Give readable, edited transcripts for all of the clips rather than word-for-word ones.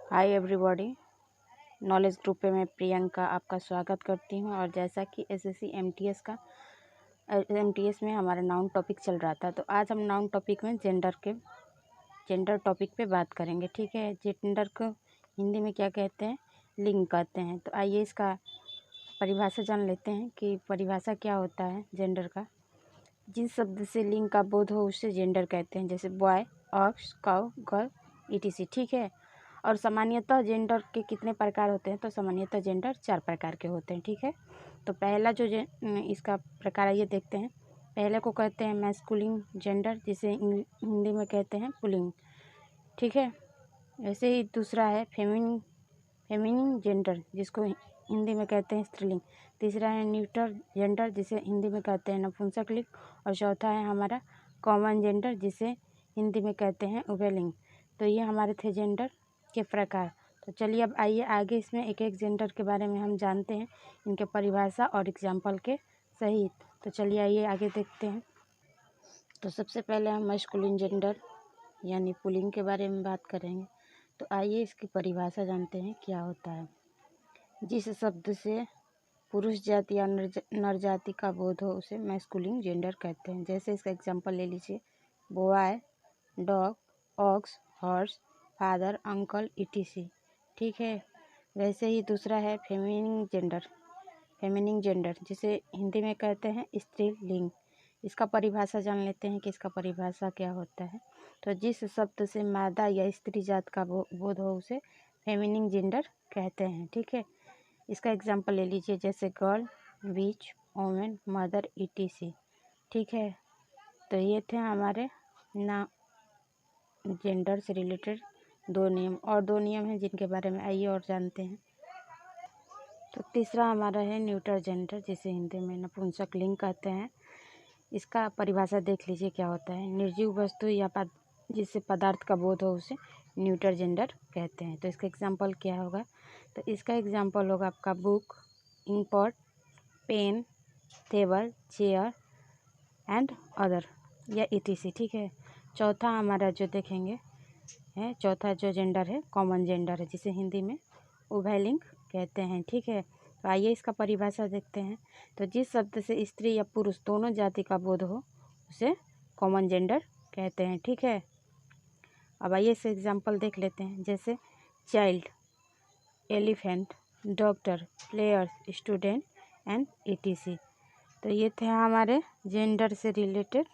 Hi everybody, knowledge group पे मैं प्रियंका आपका स्वागत करती हूँ। और जैसा कि एसएससी एमटीएस में हमारा नाउन टॉपिक चल रहा था, तो आज हम नाउन टॉपिक में जेंडर टॉपिक पे बात करेंगे। ठीक है, जेंडर को हिंदी में क्या कहते हैं? लिंग कहते हैं। तो आइए इसका परिभाषा जान लेते हैं कि परिभाषा क्या होता है जेंडर का। जिस शब्द से लिंग का बोध हो उसे जेंडर कहते हैं, जैसे boy, ox, cow, girl, ETC. ठीक है। और सामान्यतः जेंडर के कितने प्रकार होते हैं? तो सामान्यतः जेंडर 4 प्रकार के होते हैं। ठीक है। तो पहला जो इसका प्रकार है ये देखते हैं। पहले को कहते हैं मैस्कुलिन जेंडर, जिसे हिंदी में कहते हैं पुल्लिंग। ठीक है। ऐसे ही दूसरा है फेमिनिन जेंडर, जिसको हिंदी में कहते हैं स्त्रीलिंग। तीसरा है न्यूटर जेंडर, जिसे हिंदी में कहते हैं नपुंसकलिंग। और चौथा है हमारा कॉमन जेंडर, जिसे हिंदी में कहते हैं उभयलिंग। तो ये हमारे थे जेंडर के प्रकार। तो चलिए अब आइए आगे इसमें एक एक जेंडर के बारे में हम जानते हैं, इनके परिभाषा और एग्जाम्पल के सहित। तो चलिए आइए आगे देखते हैं। तो सबसे पहले हम मैस्कुलिन जेंडर यानी पुल्लिंग के बारे में बात करेंगे। तो आइए इसकी परिभाषा जानते हैं क्या होता है। जिस शब्द से पुरुष जाति या नर जाति का बोध हो उसे मैस्कुलिन जेंडर कहते हैं। जैसे इसका एग्जाम्पल ले लीजिए, boy, dog, ox, horse, father, uncle, ETC. ठीक है। वैसे ही दूसरा है फेमिनिन जेंडर, जिसे हिंदी में कहते हैं स्त्रीलिंग। इसका परिभाषा जान लेते हैं कि इसका परिभाषा क्या होता है। तो जिस शब्द से मादा या स्त्री जात का बोध हो उसे फेमिनिन जेंडर कहते हैं। ठीक है। इसका एग्जाम्पल ले लीजिए, जैसे गर्ल, विच, वोमेन, मदर, ईटीसी। ठीक है। तो ये थे हमारे जेंडर से रिलेटेड 2 नियम। और 2 नियम हैं जिनके बारे में आइए और जानते हैं। तो तीसरा हमारा है न्यूटर जेंडर, जिसे हिंदी में नपुंसकलिंग कहते हैं। इसका परिभाषा देख लीजिए क्या होता है। निर्जीव वस्तु या जिससे पदार्थ का बोध हो उसे न्यूटर जेंडर कहते हैं। तो इसका एग्जाम्पल क्या होगा? तो इसका एग्जाम्पल होगा आपका book, inkpot, pen, table, chair and other या ईटीसी। ठीक है। चौथा हमारा जो देखेंगे है, चौथा जो जेंडर है कॉमन जेंडर है, जिसे हिंदी में उभयलिंग कहते हैं। ठीक है। तो आइए इसका परिभाषा देखते हैं। तो जिस शब्द से स्त्री या पुरुष दोनों जाति का बोध हो उसे कॉमन जेंडर कहते हैं। ठीक है। अब आइए इसे एग्जाम्पल देख लेते हैं, जैसे child, elephant, doctor, players, student and etc. तो ये थे हमारे जेंडर से रिलेटेड।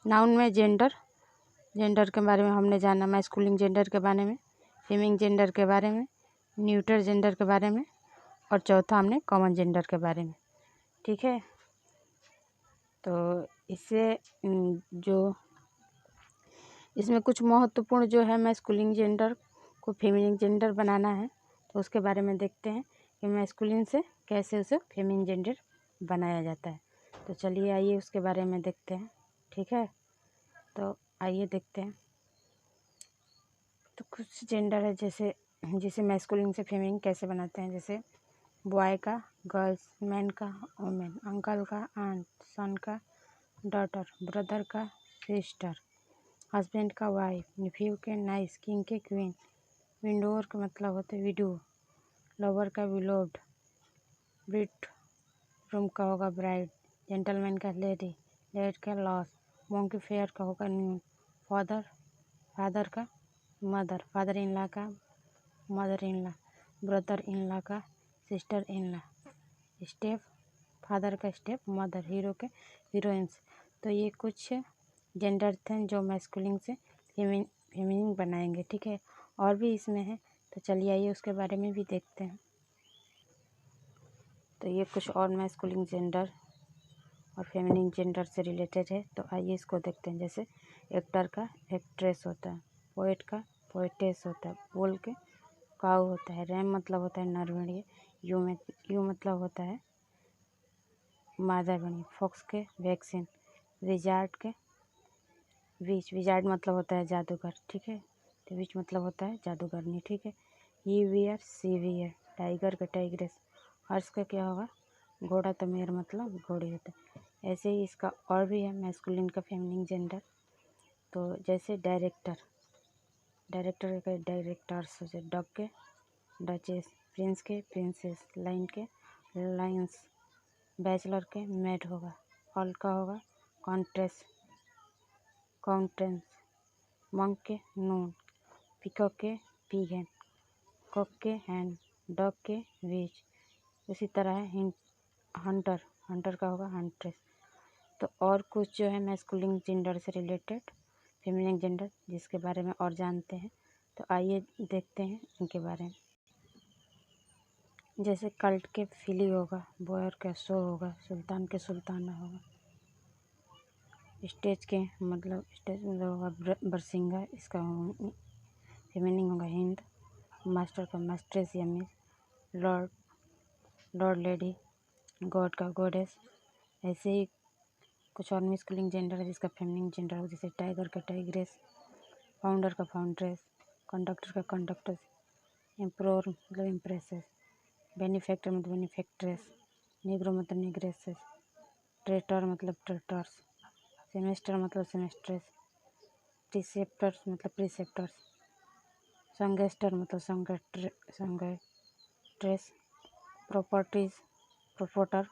नाउन में जेंडर के बारे में हमने जाना, मैस्कुलिन जेंडर के बारे में, फेमिनिन जेंडर के बारे में, न्यूटर जेंडर के बारे में, और चौथा हमने कॉमन जेंडर के बारे में। ठीक है। तो इससे जो इसमें कुछ महत्वपूर्ण जो है मैस्कुलिन जेंडर को फेमिनिन जेंडर बनाना है, तो उसके बारे में देखते हैं कि मैस्कुलिन से कैसे उसे फेमिनिन जेंडर बनाया जाता है। तो चलिए आइए उसके बारे में देखते हैं। ठीक है। तो आइए देखते हैं। तो कुछ जेंडर है जिसे मैस्कुलिन से फेमिनिन कैसे बनाते हैं, जैसे बॉय का गर्ल्स, मैन का वुमेन, अंकल का आंट, सन का डॉटर, ब्रदर का सिस्टर, हस्बैंड का वाइफ, नेफ्यू के नाइस, किंग के क्वीन, विंडोवर का मतलब होता है विडो, लवर का विलोव्ड, ब्रिड रूम का होगा ब्राइड, जेंटलमैन का लेडी, लेड का लॉस, मोंकी फेयर का होगा न्यू, फादर का मदर, फादर इन लॉ का mother in law, brother in law का sister in law, step father का स्टेप मदर, हीरो के हीरोइंस। तो ये कुछ जेंडर थे जो मैस्कुलिन से फेमिनिन बनाएंगे। ठीक है। और भी इसमें है, तो चलिए आइए उसके बारे में भी देखते हैं। तो ये कुछ और मैस्कुलिन जेंडर और फेमिनिन जेंडर से रिलेटेड है, तो आइए इसको देखते हैं। जैसे एक्टर का एक्ट्रेस होता है, पोएट का पोएटेस होता है, बुल के काऊ होता है, रैम मतलब होता है नर भेड़िया, यू मतलब होता है मादा भेड़िया, फॉक्स के वैक्सीन, विजार्ड के विजार्ड मतलब होता है जादूगर। ठीक है। तो विच मतलब होता है जादूगरनी। ठीक है। ही वियर सी वियर, टाइगर का टाइग्रेस, हर्ष का क्या होगा घोड़ा, तो मेर मतलब घोड़ी होता है। ऐसे ही इसका और भी है मैस्कुलिन का फेमिनिन जेंडर। तो जैसे डायरेक्टर, डायरेक्टर के डायरेक्टर्स हो जाए, डॉग के डचेस, प्रिंस के प्रिंसेस, लाइन के लाइन्स, बैचलर के मेड होगा, ऑल का होगा कॉन्ट्रेस काउंटेंस, मंक के नून, पिकॉक के पीगन, कॉक के हैंड, डॉग के वेज। उसी तरह है हंटर, हंटर का होगा हंट्रेस। तो और कुछ जो है मैस्कुलिन जेंडर से रिलेटेड, फेमिनिन जेंडर जिसके बारे में और जानते हैं, तो आइए देखते हैं इनके बारे में। जैसे कल्ट के फिली होगा, बॉयर का शो होगा, सुल्तान के सुल्ताना होगा, स्टेज के मतलब स्टेज में होगा बरसिंगा, इसका फेमिनिन होगा हिंद, मास्टर का मास्ट्रेस या miss, Lord Lord lady, God का गॉडेस। ऐसे ही कुछ और मैस्कुलिन जेंडर है जिसका फेमिनिन जेंडर हो, जैसे टाइगर का टाइग्रेस, फाउंडर का फाउंड्रेस, कंडक्टर का कंडक्टर्स, एम्प्रोर मतलब इम्प्रेसेस, बेनिफैक्टर मतलब बेनिफैक्ट्रेस, निग्रो मतलब निग्रेसेस, ट्रेटर मतलब ट्रेटर्स, सेमेस्टर मतलब सेमेस्ट्रेस, प्रिसेप्टर्स मतलब प्रिसेप्टर्स, संगेस्टर मतलब संगेस्ट्रेस, प्रॉपर्टीज प्रोपोटर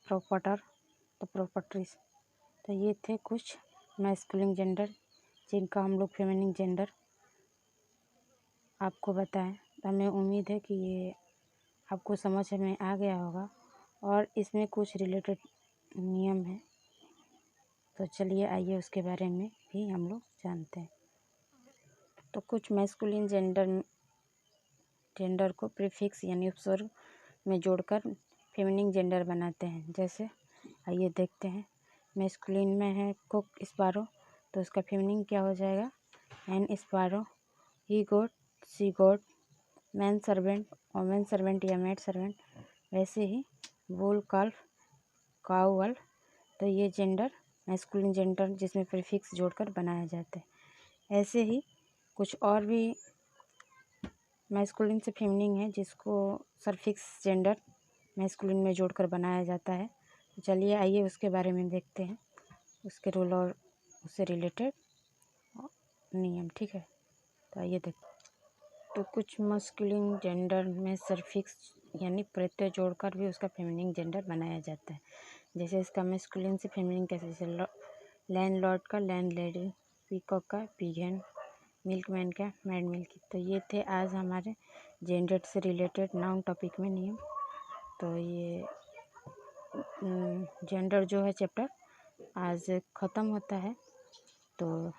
प्रोपटर तो प्रॉपर्टीज। तो ये थे कुछ मैस्कुलिन जेंडर जिनका हम लोग फेमिनिन जेंडर आपको बताएं। तो हमें उम्मीद है कि ये आपको समझ में आ गया होगा और इसमें कुछ रिलेटेड नियम है। तो चलिए आइए उसके बारे में भी हम लोग जानते हैं। तो कुछ मैस्कुलिन जेंडर को प्रीफिक्स यानी उपसर्ग में जोड़कर फेमिनिन जेंडर बनाते हैं। जैसे आइए देखते हैं। मैस्कुलिन में है कुक स्पारो, तो उसका फेमिनिन क्या हो जाएगा, एन स्पारो, ही गोट, सी गोट, मैन सर्वेंट, वोमेन सर्वेंट या मेड सर्वेंट। वैसे ही वूल काल्फ, काउ वल्फ। तो ये जेंडर मैस्कुलिन जेंडर जिसमें प्रीफिक्स जोड़कर बनाया जाता है। ऐसे ही कुछ और भी मैस्कुलिन से फेमिनिन है जिसको सरफिक्स जेंडर मैस्कुलिन में जोड़कर बनाया जाता है। तो चलिए आइए उसके बारे में देखते हैं, उसके रूल और उससे रिलेटेड नियम। ठीक है, तो आइए देखते हैं। तो कुछ मैस्कुलिन जेंडर में सरफिक्स यानी प्रत्यय जोड़कर भी उसका फेमिनिन जेंडर बनाया जाता है। जैसे इसका मैस्कुलिन से फेमिनिन कैसे, जैसे लैंड लॉर्ड का लैंड लेडी, पीकॉक का पिगेन, मिल्कमैन का मैड मिल्की। तो ये थे आज हमारे जेंडर से रिलेटेड नाउन टॉपिक में नियम। तो ये जेंडर जो है चैप्टर आज ख़त्म होता है। तो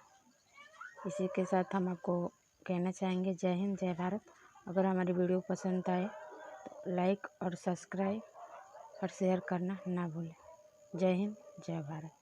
इसी के साथ हम आपको कहना चाहेंगे जय हिंद, जय भारत। अगर हमारी वीडियो पसंद आए तो लाइक और सब्सक्राइब और शेयर करना ना भूलें। जय हिंद, जय भारत।